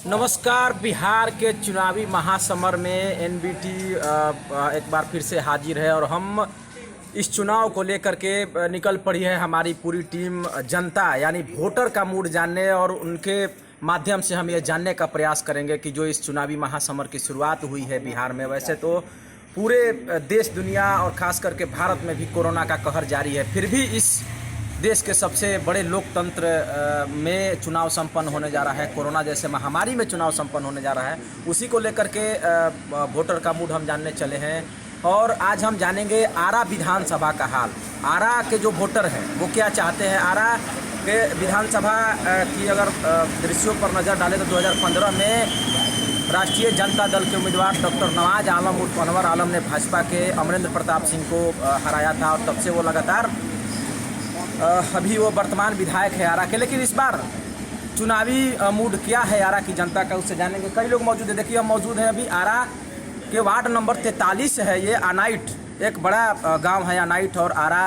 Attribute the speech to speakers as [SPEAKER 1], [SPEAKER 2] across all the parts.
[SPEAKER 1] नमस्कार। बिहार के चुनावी महासमर में एनबीटी एक बार फिर से हाजिर है और हम इस चुनाव को लेकर के निकल पड़ी है हमारी पूरी टीम। जनता यानी वोटर का मूड जानने और उनके माध्यम से हम ये जानने का प्रयास करेंगे कि जो इस चुनावी महासमर की शुरुआत हुई है बिहार में, वैसे तो पूरे देश दुनिया और ख़ास करके भारत में भी कोरोना का कहर जारी है, फिर भी इस देश के सबसे बड़े लोकतंत्र में चुनाव संपन्न होने जा रहा है। कोरोना जैसे महामारी में चुनाव संपन्न होने जा रहा है, उसी को लेकर के वोटर का मूड हम जानने चले हैं। और आज हम जानेंगे आरा विधानसभा का हाल। आरा के जो वोटर हैं वो क्या चाहते हैं। आरा के विधानसभा की अगर दृश्यों पर नज़र डालें तो 2015 में राष्ट्रीय जनता दल के उम्मीदवार डॉक्टर नवाज आलम उर्फ अनवर आलम ने भाजपा के अमरेंद्र प्रताप सिंह को हराया था और तब से वो लगातार अभी वो वर्तमान विधायक है आरा के। लेकिन इस बार चुनावी मूड क्या है आरा की जनता का, उससे जानेंगे। कई लोग मौजूद है। देखिए हम मौजूद हैं अभी आरा के वार्ड नंबर 43 है। ये अनाइट एक बड़ा गांव है अनाइट, और आरा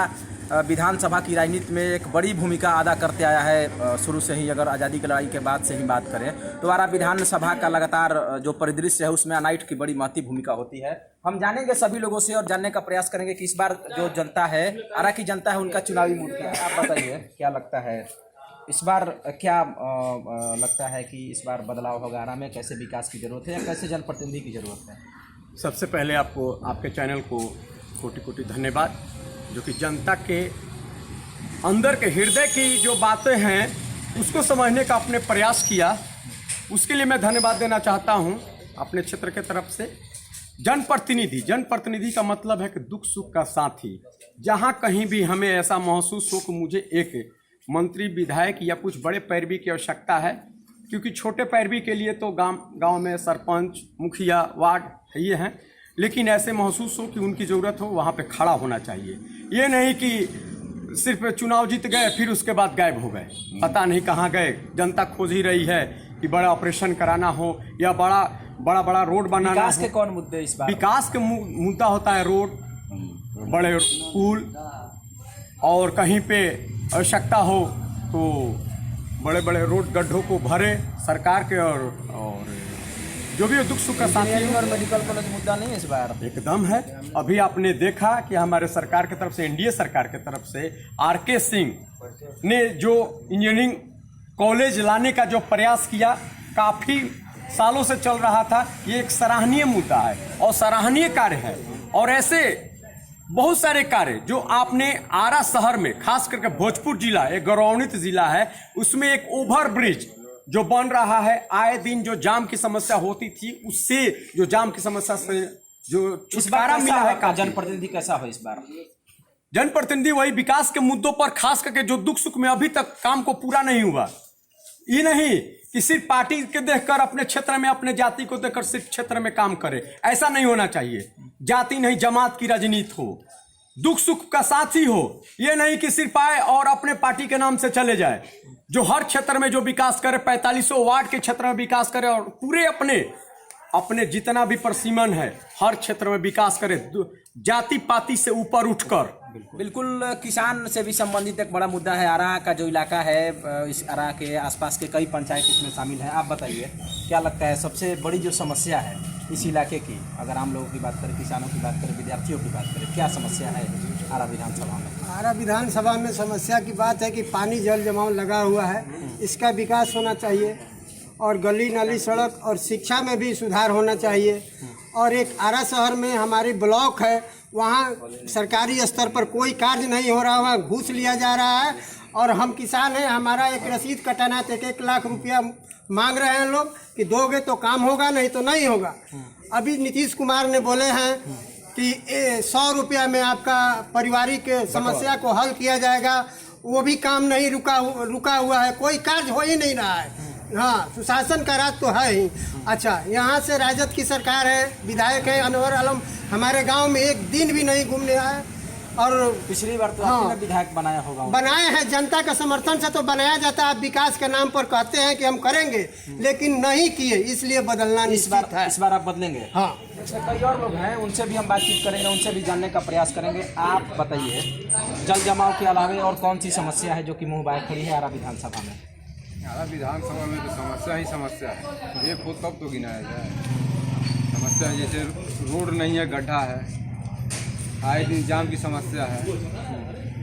[SPEAKER 1] विधानसभा की राजनीति में एक बड़ी भूमिका अदा करते आया है शुरू से ही। अगर आज़ादी की लड़ाई के बाद से ही बात करें तो आरा विधानसभा का लगातार जो परिदृश्य है उसमें अनाइट की बड़ी महत्वपूर्ण भूमिका होती है। हम जानेंगे सभी लोगों से और जानने का प्रयास करेंगे कि इस बार जो जनता है, आरा की जनता है, उनका चुनावी मूड क्या है। आप बताइए क्या लगता है इस बार, क्या लगता है कि इस बार बदलाव होगा आरा में? कैसे विकास की जरूरत है या कैसे जनप्रतिनिधि की जरूरत है?
[SPEAKER 2] सबसे पहले आपको आपके चैनल को कोटि कोटि धन्यवाद, जो कि जनता के अंदर के हृदय की जो बातें हैं उसको समझने का आपने प्रयास किया, उसके लिए मैं धन्यवाद देना चाहता हूं अपने क्षेत्र के तरफ से। जनप्रतिनिधि का मतलब है कि दुख सुख का साथी। जहां कहीं भी हमें ऐसा महसूस हो कि मुझे एक मंत्री, विधायक या कुछ बड़े पैरवी की आवश्यकता है, क्योंकि छोटे पैरवी के लिए तो गांव में सरपंच, मुखिया, वार्ड ये हैं, लेकिन ऐसे महसूस हो कि उनकी ज़रूरत हो, वहाँ पे खड़ा होना चाहिए। ये नहीं कि सिर्फ चुनाव जीत गए फिर उसके बाद गायब हो गए, पता नहीं कहाँ गए। जनता खोज ही रही है कि बड़ा ऑपरेशन कराना हो या बड़ा रोड बनाना हो।
[SPEAKER 1] विकास के कौन मुद्दे इस बार?
[SPEAKER 2] विकास के मुद्दा होता है रोड, बड़े पुल, और कहीं पे आवश्यकता हो तो बड़े बड़े रोड गड्ढों को भरे सरकार के, और जो भी दुख सुख का साथी।
[SPEAKER 1] और मेडिकल कॉलेज मुद्दा नहीं है इस बार?
[SPEAKER 2] एकदम है। अभी आपने देखा कि हमारे सरकार की तरफ से, एनडीए सरकार की तरफ से आरके सिंह ने जो इंजीनियरिंग कॉलेज लाने का जो प्रयास किया, काफ़ी सालों से चल रहा था, ये एक सराहनीय मुद्दा है और सराहनीय कार्य है। और ऐसे बहुत सारे कार्य जो आपने आरा शहर में, खास करके भोजपुर जिला एक गौरवान्वित जिला है, उसमें एक ओवर ब्रिज जो बन रहा है। आए दिन जो जाम की समस्या होती थी, उससे जो जाम की समस्या से जो छुटकारा मिला है।
[SPEAKER 1] जनप्रतिनिधि कैसा हो इस बार?
[SPEAKER 2] जनप्रतिनिधि वही विकास के मुद्दों पर, खास करके जो दुख सुख में अभी तक काम को पूरा नहीं हुआ। ये नहीं कि सिर्फ पार्टी के देखकर, अपने क्षेत्र में अपने जाति को देखकर सिर्फ क्षेत्र में काम करे, ऐसा नहीं होना चाहिए। जाति नहीं जमात की राजनीति हो, दुख सुख का साथी हो। ये नहीं कि सिर्फ आए और अपने पार्टी के नाम से चले जाए। जो हर क्षेत्र में जो विकास करे, 4500 वार्ड के क्षेत्र में विकास करे, और पूरे अपने जितना भी परिसीमन है हर क्षेत्र में विकास करे, जाति पाति से ऊपर उठकर।
[SPEAKER 1] बिल्कुल किसान से भी संबंधित एक बड़ा मुद्दा है। आरा का जो इलाका है, इस आरा के आसपास के कई पंचायत इसमें शामिल हैं। आप बताइए क्या लगता है सबसे बड़ी जो समस्या है इस इलाके की? अगर आम लोगों की बात करें, किसानों की बात करें, विद्यार्थियों की बात करें, क्या समस्या है आरा विधानसभा में?
[SPEAKER 3] आरा विधानसभा में समस्या की बात है कि पानी जल जमाव लगा हुआ है, इसका विकास होना चाहिए, और गली नाली सड़क और शिक्षा में भी सुधार होना चाहिए। और एक आरा शहर में हमारी ब्लॉक है, वहाँ सरकारी स्तर पर कोई कार्य नहीं हो रहा, वहाँ घूस लिया जा रहा है। और हम किसान हैं, हमारा एक रसीद कटाना, 1 लाख रुपया मांग रहे हैं लोग कि दोगे तो काम होगा, नहीं तो नहीं होगा। अभी नीतीश कुमार ने बोले हैं कि 100 रुपया में आपका पारिवारिक समस्या को हल किया जाएगा, वो भी काम नहीं रुका हुआ है, कोई कार्य हो ही नहीं रहा है। हाँ, सुशासन का राज तो है ही। अच्छा, यहाँ से राजद की सरकार है, विधायक है अनवर आलम, हमारे गांव में एक दिन भी नहीं घूमने आया। और
[SPEAKER 1] पिछली बार तो आपने विधायक बनाया होगा।
[SPEAKER 3] बनाए हैं, जनता का समर्थन से तो बनाया जाता है। आप विकास के नाम पर कहते हैं कि हम करेंगे, लेकिन नहीं किए, इसलिए बदलना निश्चित है।
[SPEAKER 1] इस बार आप बदलेंगे?
[SPEAKER 3] हाँ।
[SPEAKER 1] कई और लोग हैं, उनसे भी हम बातचीत करेंगे, उनसे भी जानने का प्रयास करेंगे। आप बताइए जल जमाव के अलावा और कौन सी समस्या है जो कि मुंह बाय खड़ी है आरा विधानसभा में?
[SPEAKER 4] आरा विधानसभा में तो समस्या ही समस्या है। एक हो तब तो गिनाया जाए। समस्या है जैसे रोड नहीं है, गड्ढा है, आए दिन जाम की समस्या है।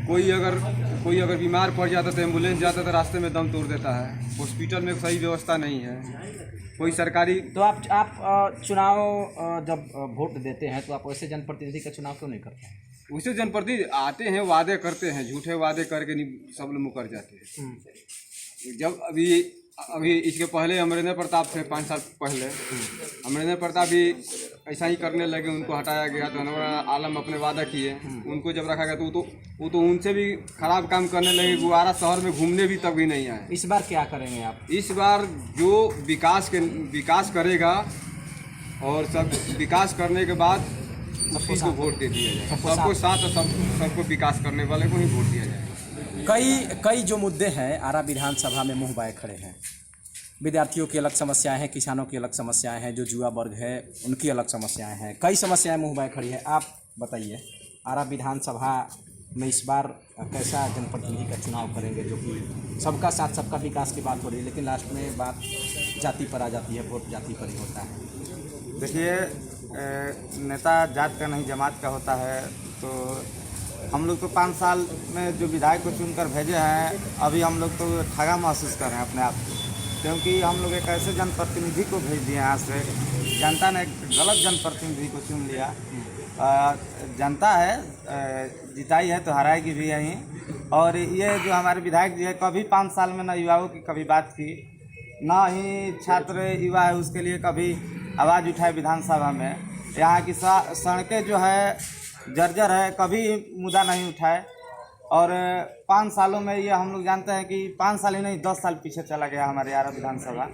[SPEAKER 4] कोई अगर बीमार पड़ जाता तो एम्बुलेंस जाता तो रास्ते में दम तोड़ देता है। हॉस्पिटल में सही व्यवस्था नहीं है। कोई सरकारी
[SPEAKER 1] तो आप चुनाव जब वोट देते हैं तो आप वैसे जनप्रतिनिधि का चुनाव क्यों नहीं करते हैं?
[SPEAKER 4] उसे जनप्रतिनिधि आते हैं, वादे करते हैं, झूठे वादे करके नहीं सब लोग मुकर जाते हैं। जब अभी इसके पहले अमरेंद्र प्रताप थे 5 साल पहले, अमरेंद्र प्रताप भी ऐसा ही करने लगे, उनको हटाया गया। तो अनवर आलम अपने वादा किए, उनको जब रखा गया तो वो तो उनसे भी खराब काम करने लगे। वो आरा शहर में घूमने भी तक भी नहीं आए।
[SPEAKER 1] इस बार क्या करेंगे आप?
[SPEAKER 4] इस बार जो विकास करेगा और सब विकास करने के बाद उसी को वोट दे दिया जाए। सबको साथ और सबको विकास करने वाले को ही वोट दिया जाए।
[SPEAKER 1] कई जो मुद्दे हैं आरा विधानसभा में मुंह बाए खड़े हैं। विद्यार्थियों की अलग समस्याएं हैं, किसानों की अलग समस्याएं हैं, जो युवा वर्ग है उनकी अलग समस्याएं हैं। कई समस्याएं मुंह बाए खड़ी हैं। आप बताइए, आरा विधानसभा में इस बार कैसा जनप्रतिनिधि का चुनाव करेंगे, जो कि सबका साथ सबका विकास की बात हो रही है, लेकिन लास्ट में बात जाति पर आ जाती है, वोट जाति पर ही होता है।
[SPEAKER 5] देखिए, नेता जात का नहीं जमात का होता है। तो हम लोग तो 5 साल में जो विधायक को चुनकर भेजे हैं, अभी हम लोग तो ठगा महसूस कर रहे हैं अपने आप को, क्योंकि हम लोग एक ऐसे जनप्रतिनिधि को भेज दिए यहाँ से। जनता ने एक गलत जनप्रतिनिधि को चुन लिया। जनता है, जिताई है तो हराएगी भी यहीं। और ये जो हमारे विधायक जी है, कभी 5 साल में ना युवाओं की कभी बात की, ना ही छात्र युवा है उसके लिए कभी आवाज़ उठाए विधानसभा में। यहाँ की सड़कें जो है जर्जर है, कभी मुद्दा नहीं उठाए। और 5 सालों में ये हम लोग जानते हैं कि 5 साल ही नहीं 10 साल पीछे चला गया हमारे आरा विधानसभा।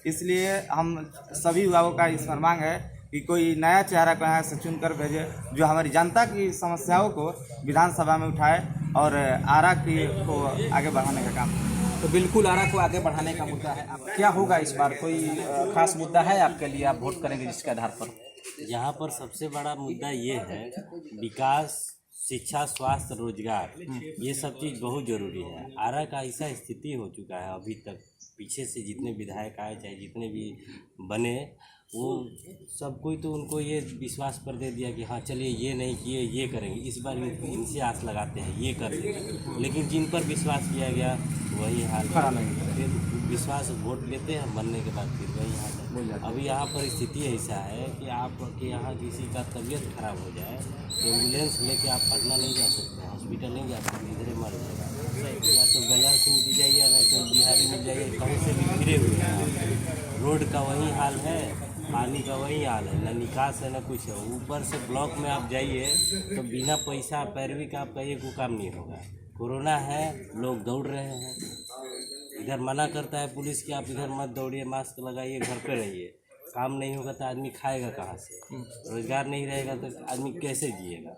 [SPEAKER 5] इसलिए हम सभी युवाओं का इस पर मांग है कि कोई नया चेहरा को यहाँ से चुनकर भेजे, जो हमारी जनता की समस्याओं को विधानसभा में उठाए और आरा को आगे बढ़ाने का काम।
[SPEAKER 1] तो बिल्कुल आरा को आगे बढ़ाने का मुद्दा है। क्या होगा इस बार? कोई खास मुद्दा है आपके लिए, आप वोट करेंगे जिसके आधार पर?
[SPEAKER 6] यहाँ पर सबसे बड़ा मुद्दा ये है, विकास, शिक्षा, स्वास्थ्य, रोजगार, ये सब चीज़ बहुत ज़रूरी है। आरा का ऐसा स्थिति हो चुका है अभी तक, पीछे से जितने विधायक आए चाहे जितने भी बने, वो सब कोई तो उनको ये विश्वास पर दे दिया कि हाँ चलिए ये नहीं किए ये करेंगे, इस बार इनसे आस लगाते हैं ये कर देंगे। लेकिन जिन पर विश्वास किया गया वही हाल खड़ा नहीं। फिर विश्वास वोट लेते हैं, बनने के बाद फिर वही हाल है। अभी यहाँ पर स्थिति ऐसा है कि आपके यहाँ किसी का तबीयत खराब हो जाए तो एम्बुलेंस लेके आप पटना नहीं जा सकते, हॉस्पिटल नहीं जा सकते, इधर मर जाएगा। या तो गया से मिल जाइए, नहीं तो बिहारी मिल जाइए, कहीं से भी गिरे हुए हैं। रोड का वही हाल है, पानी का वही हाल है, न निकास है न कुछ है। ऊपर से ब्लॉक में आप जाइए तो बिना पैसा पैरवी का आपका एक को काम नहीं होगा। कोरोना है, लोग दौड़ रहे हैं, इधर मना करता है पुलिस कि आप इधर मत दौड़िए, मास्क लगाइए, घर पे रहिए। काम नहीं होगा तो आदमी खाएगा कहाँ से? रोजगार नहीं रहेगा तो आदमी कैसे जिएगा?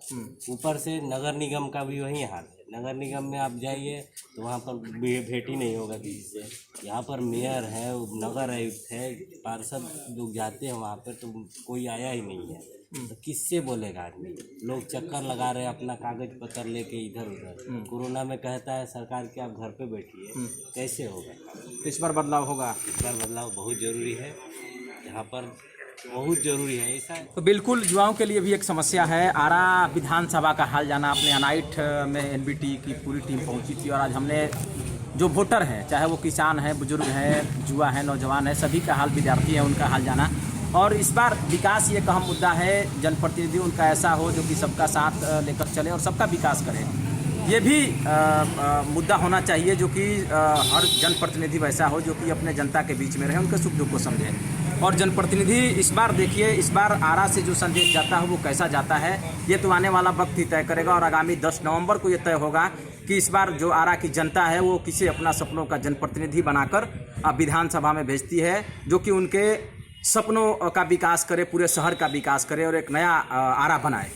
[SPEAKER 6] ऊपर से नगर निगम का भी वही हाल है। नगर निगम में आप जाइए तो वहाँ पर भेंट ही नहीं होगा किसी से। यहाँ पर मेयर है, नगर आयुक्त है, पार्षद लोग जाते हैं वहाँ पर तो कोई आया ही नहीं है। तो किससे बोलेगा आदमी? लोग चक्कर लगा रहे हैं अपना कागज पत्र लेके इधर उधर। कोरोना में कहता है सरकार कि आप घर पे बैठिए, कैसे होगा?
[SPEAKER 1] इस बार बदलाव होगा?
[SPEAKER 6] इस बार बदलाव बहुत ज़रूरी है, यहाँ पर बहुत ज़रूरी है ऐसा।
[SPEAKER 1] तो बिल्कुल युवाओं के लिए भी एक समस्या है। आरा विधानसभा का हाल जाना, अपने अनाइट में एनबीटी की पूरी टीम पहुंची थी और आज हमने जो वोटर हैं, चाहे वो किसान हैं, बुजुर्ग हैं, युवा हैं, नौजवान हैं, सभी का हाल, विद्यार्थी हैं, उनका हाल जाना। और इस बार विकास ये अहम मुद्दा है। जनप्रतिनिधि उनका ऐसा हो जो कि सबका साथ लेकर चले और सबका विकास करे, ये भी मुद्दा होना चाहिए। जो कि हर जनप्रतिनिधि वैसा हो जो कि अपने जनता के बीच में रहे, उनके सुख दुख को समझे। और जनप्रतिनिधि इस बार देखिए, इस बार आरा से जो संदेश जाता है वो कैसा जाता है, ये तो आने वाला वक्त ही तय करेगा। और आगामी 10 नवंबर को ये तय होगा कि इस बार जो आरा की जनता है वो किसे अपना सपनों का जनप्रतिनिधि बनाकर विधानसभा में भेजती है, जो कि उनके सपनों का विकास करे, पूरे शहर का विकास करे और एक नया आरा बनाए।